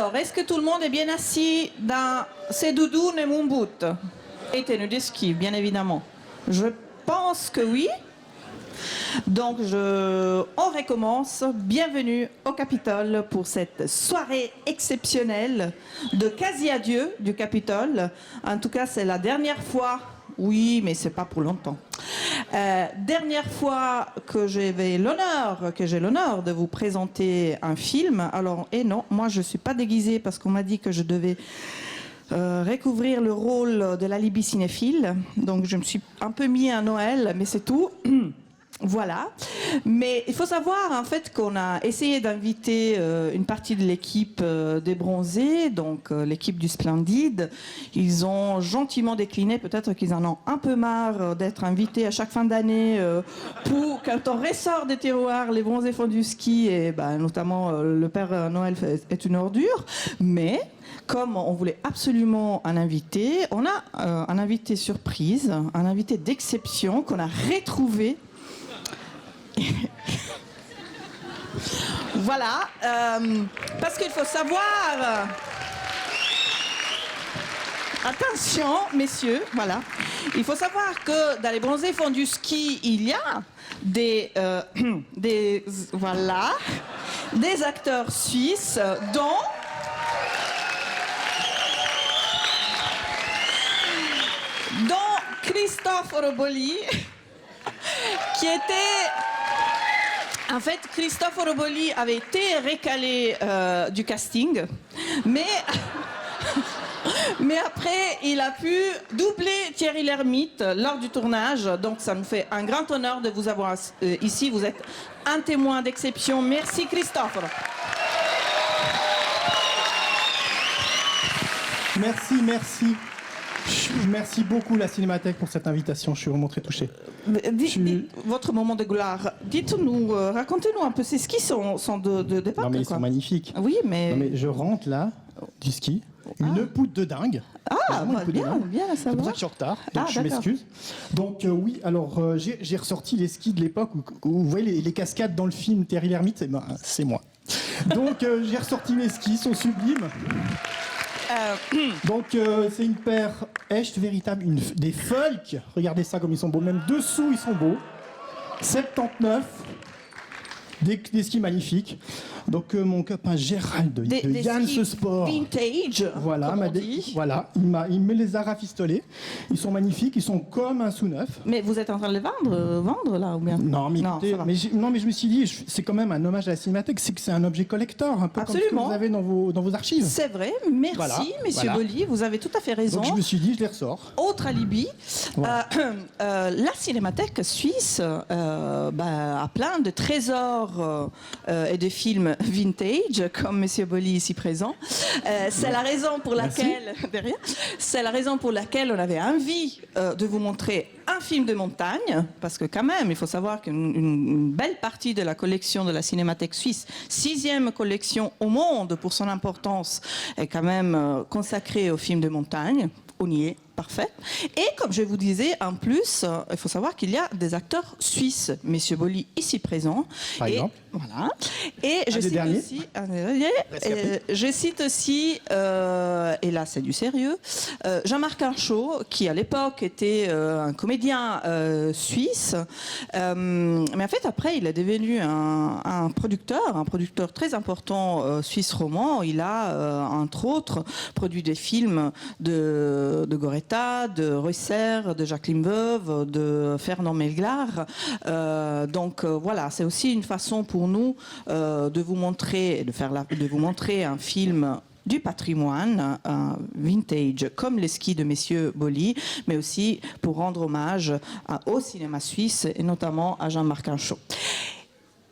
Alors, est-ce que tout le monde est bien assis dans ses doudounes et moumboutes et tenues de ski, bien évidemment? Je pense que oui. Donc, on recommence. Bienvenue au Capitole pour cette soirée exceptionnelle de quasi-adieu du Capitole. En tout cas, c'est la dernière fois. Oui, mais c'est pas pour longtemps. Dernière fois que j'ai l'honneur de vous présenter un film. Alors, et non, moi je suis pas déguisée parce qu'on m'a dit que je devais recouvrir le rôle de l'alibi cinéphile. Donc je me suis un peu mis à Noël, mais c'est tout. Voilà. Mais il faut savoir en fait qu'on a essayé d'inviter une partie de l'équipe des Bronzés, donc l'équipe du Splendide. Ils ont gentiment décliné, peut-être qu'ils en ont un peu marre d'être invités à chaque fin d'année pour, quand on ressort des tiroirs, les Bronzés font du ski et notamment le Père Noël est une ordure. Mais comme on voulait absolument un invité, on a un invité surprise, un invité d'exception qu'on a retrouvé. Voilà, parce qu'il faut savoir, attention messieurs, voilà, il faut savoir que dans les Bronzés font du ski, il y a des acteurs suisses dont Christophe Oroboli, qui était... En fait, Christophe Oroboli avait été recalé du casting, mais après, il a pu doubler Thierry Lhermitte lors du tournage. Donc, ça nous fait un grand honneur de vous avoir ici. Vous êtes un témoin d'exception. Merci, Christophe. Merci. Merci beaucoup la Cinémathèque pour cette invitation, je suis vraiment très touché. Votre moment de gloire, dites-nous, racontez-nous un peu, ces skis sont de départ. Non mais ils sont magnifiques. Oui, mais... Non, mais je rentre là, du ski, une poutre de dingue. Bien à savoir. C'est pour ça que je suis en retard, donc je m'excuse. Donc oui, alors j'ai ressorti les skis de l'époque où vous voyez les cascades dans le film Thierry Lhermitte, c'est moi. Donc j'ai ressorti mes skis, ils sont sublimes. Donc c'est une paire echt véritable, des Folk. Regardez ça comme ils sont beaux, même dessous ils sont beaux. 79, des skis magnifiques. Donc mon copain Gérald de Yann ce Sport, vintage, voilà, il me les a rafistolés. Ils sont magnifiques, ils sont comme un sous neuf. Mais vous êtes en train de les vendre là ou bien? Non, mais écoutez, mais je me suis dit, c'est quand même un hommage à la Cinémathèque, c'est que c'est un objet collector, un peu Absolument. comme ce que vous avez dans vos archives. C'est vrai, merci, Monsieur Boli, vous avez tout à fait raison. Donc je me suis dit, je les ressors. Autre alibi, voilà. La Cinémathèque suisse a plein de trésors et de films vintage, comme Monsieur Boli ici présent. C'est la raison pour laquelle, c'est la raison pour laquelle on avait envie de vous montrer un film de montagne, parce que quand même, il faut savoir qu'une belle partie de la collection de la Cinémathèque suisse, 6e collection au monde pour son importance, est quand même consacrée aux films de montagne. On y est, parfait. Et comme je vous disais, en plus, il faut savoir qu'il y a des acteurs suisses, Monsieur Boli ici présent. Par exemple. Voilà. Et je cite aussi, et là c'est du sérieux, Jean-Marc Anchaud, qui à l'époque était un comédien suisse, mais en fait après il est devenu un producteur très important suisse roman. Il a entre autres produit des films de Goretta, de Reusser, de Jacqueline Beuve, de Fernand Melgar. Donc voilà, c'est aussi une façon pour nous de vous montrer, de vous montrer un film du patrimoine vintage, comme les skis de Messieurs Boli, mais aussi pour rendre hommage au cinéma suisse et notamment à Jean-Marc Anchaud.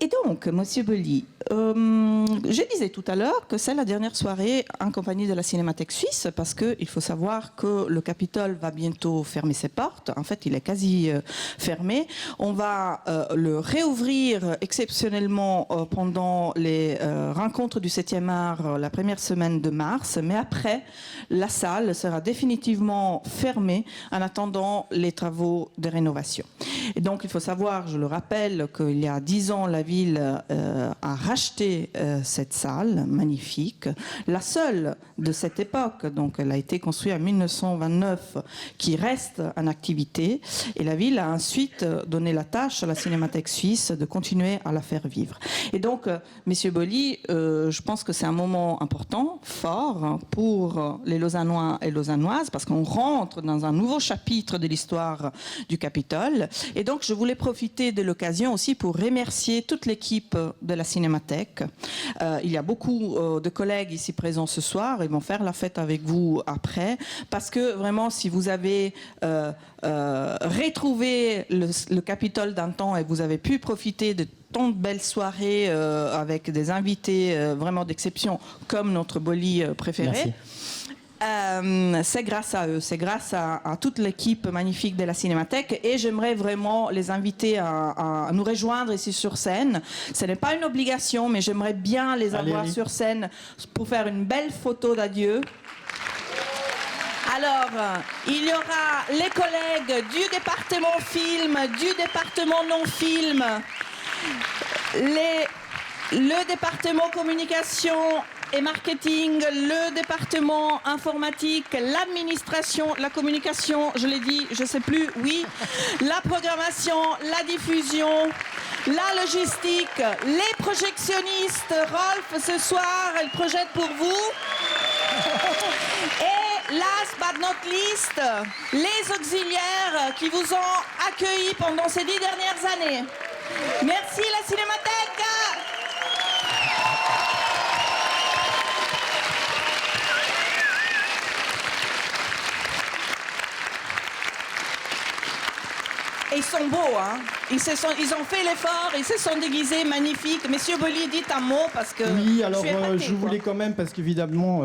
Et donc, Monsieur Boli, je disais tout à l'heure que c'est la dernière soirée en compagnie de la Cinémathèque suisse, parce qu'il faut savoir que le Capitole va bientôt fermer ses portes. En fait, il est quasi fermé. On va le réouvrir exceptionnellement pendant les rencontres du 7e art la première semaine de mars, mais après, la salle sera définitivement fermée en attendant les travaux de rénovation. Et donc, il faut savoir, je le rappelle, qu'il y a 10 ans, la ville ville a racheté cette salle magnifique, la seule de cette époque. Donc, elle a été construite en 1929, qui reste en activité. Et la ville a ensuite donné la tâche à la Cinémathèque suisse de continuer à la faire vivre. Et donc, Monsieur Boly, je pense que c'est un moment important, fort, pour les Lausannois et Lausannoises, parce qu'on rentre dans un nouveau chapitre de l'histoire du Capitole. Et donc, je voulais profiter de l'occasion aussi pour remercier toute l'équipe de la Cinémathèque. Il y a beaucoup de collègues ici présents ce soir. Ils vont faire la fête avec vous après. Parce que vraiment, si vous avez retrouvé le Capitole d'un temps et vous avez pu profiter de tant de belles soirées avec des invités vraiment d'exception, comme notre Boly préféré. C'est grâce à eux, c'est grâce à toute l'équipe magnifique de la Cinémathèque, et j'aimerais vraiment les inviter à nous rejoindre ici sur scène. Ce n'est pas une obligation, mais j'aimerais bien les avoir sur scène pour faire une belle photo d'adieu. Alors, il y aura les collègues du département film, du département non-film, le département communication et marketing, le département informatique, l'administration, la communication, je l'ai dit, je ne sais plus, oui, la programmation, la diffusion, la logistique, les projectionnistes. Rolf, ce soir, elle projette pour vous. Et last but not least, les auxiliaires qui vous ont accueillis pendant ces 10 dernières années. Merci la Cinémathèque. Et ils sont beaux, hein. Ils ont fait l'effort, ils se sont déguisés, magnifiques. Monsieur Boly, dites un mot parce que oui, alors je voulais quand même, parce qu'évidemment,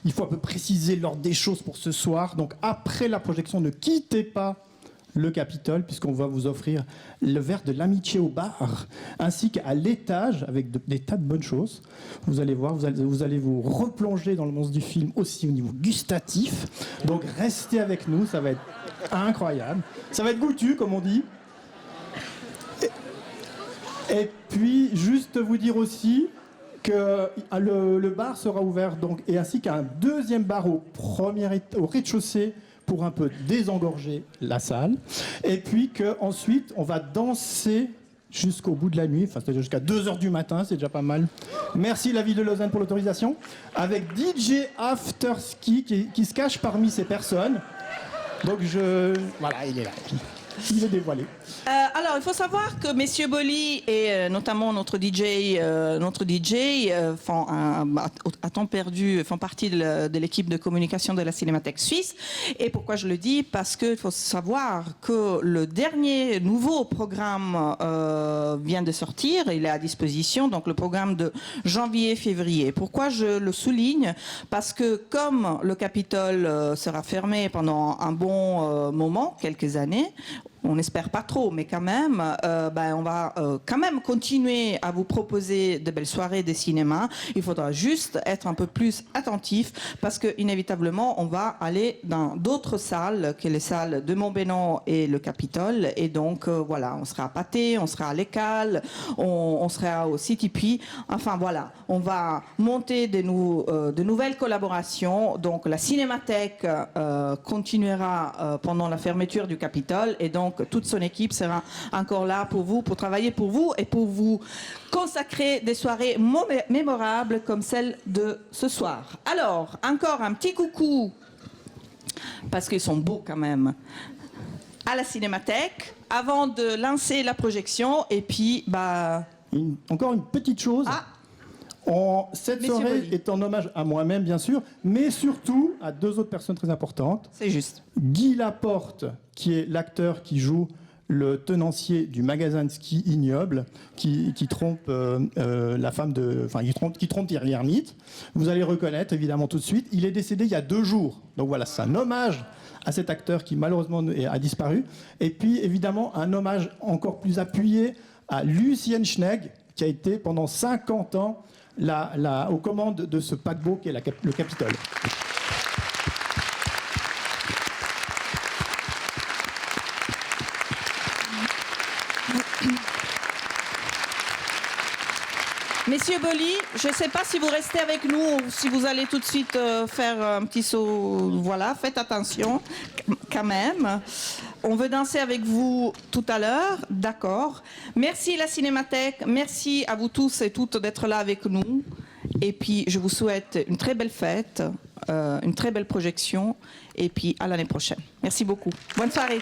il faut un peu préciser l'ordre des choses pour ce soir. Donc après la projection, ne quittez pas le Capitole, puisqu'on va vous offrir le verre de l'amitié au bar, ainsi qu'à l'étage, avec des tas de bonnes choses. Vous allez voir, vous allez vous replonger dans le monstre du film, aussi au niveau gustatif. Donc restez avec nous, ça va être incroyable. Ça va être goûtu, comme on dit. Et puis, juste vous dire aussi que le bar sera ouvert, donc, et ainsi qu'un deuxième bar au rez-de-chaussée, pour un peu désengorger la salle. Et puis qu'ensuite, on va danser jusqu'au bout de la nuit, enfin c'est-à-dire jusqu'à 2h du matin, c'est déjà pas mal. Merci la ville de Lausanne pour l'autorisation. Avec DJ Afterski qui se cache parmi ces personnes. Donc voilà, il est là. Il est dévoilé. Alors, il faut savoir que messieurs Boly et notamment notre DJ font à temps perdu, font partie de l'équipe de communication de la Cinémathèque suisse. Et pourquoi je le dis? Parce qu'il faut savoir que le dernier nouveau programme vient de sortir, il est à disposition, donc le programme de janvier-février. Pourquoi je le souligne? Parce que comme le Capitole sera fermé pendant un bon moment, quelques années, on n'espère pas trop, mais quand même, on va quand même continuer à vous proposer de belles soirées de cinéma. Il faudra juste être un peu plus attentif parce que inévitablement, on va aller dans d'autres salles que les salles de Montbénon et le Capitole. Et donc, voilà, on sera à Pathé, on sera à l'Écale, on sera au City Puy. Enfin, voilà, on va monter de nouvelles collaborations. Donc, la Cinémathèque continuera pendant la fermeture du Capitole et donc toute son équipe sera encore là pour vous, pour travailler pour vous et pour vous consacrer des soirées mémorables comme celle de ce soir. Alors, encore un petit coucou, parce qu'ils sont beaux quand même, à la Cinémathèque, avant de lancer la projection, et puis, encore une petite chose. Cette soirée est en hommage à moi-même, bien sûr, mais surtout à deux autres personnes très importantes. C'est juste. Guy Laporte, qui est l'acteur qui joue le tenancier du magasin de ski ignoble, qui trompe la femme qui trompe Thierry Lhermitte. Vous allez reconnaître, évidemment, tout de suite. Il est décédé il y a 2 jours. Donc voilà, c'est un hommage à cet acteur qui, malheureusement, a disparu. Et puis, évidemment, un hommage encore plus appuyé à Lucienne Schnegg, qui a été pendant 50 ans aux commandes de ce paquebot qui est le Capitole. Messieurs Boli, je ne sais pas si vous restez avec nous ou si vous allez tout de suite faire un petit saut. Voilà, faites attention quand même. On veut danser avec vous tout à l'heure, d'accord. Merci la Cinémathèque, merci à vous tous et toutes d'être là avec nous. Et puis je vous souhaite une très belle fête, une très belle projection et puis à l'année prochaine. Merci beaucoup. Bonne soirée.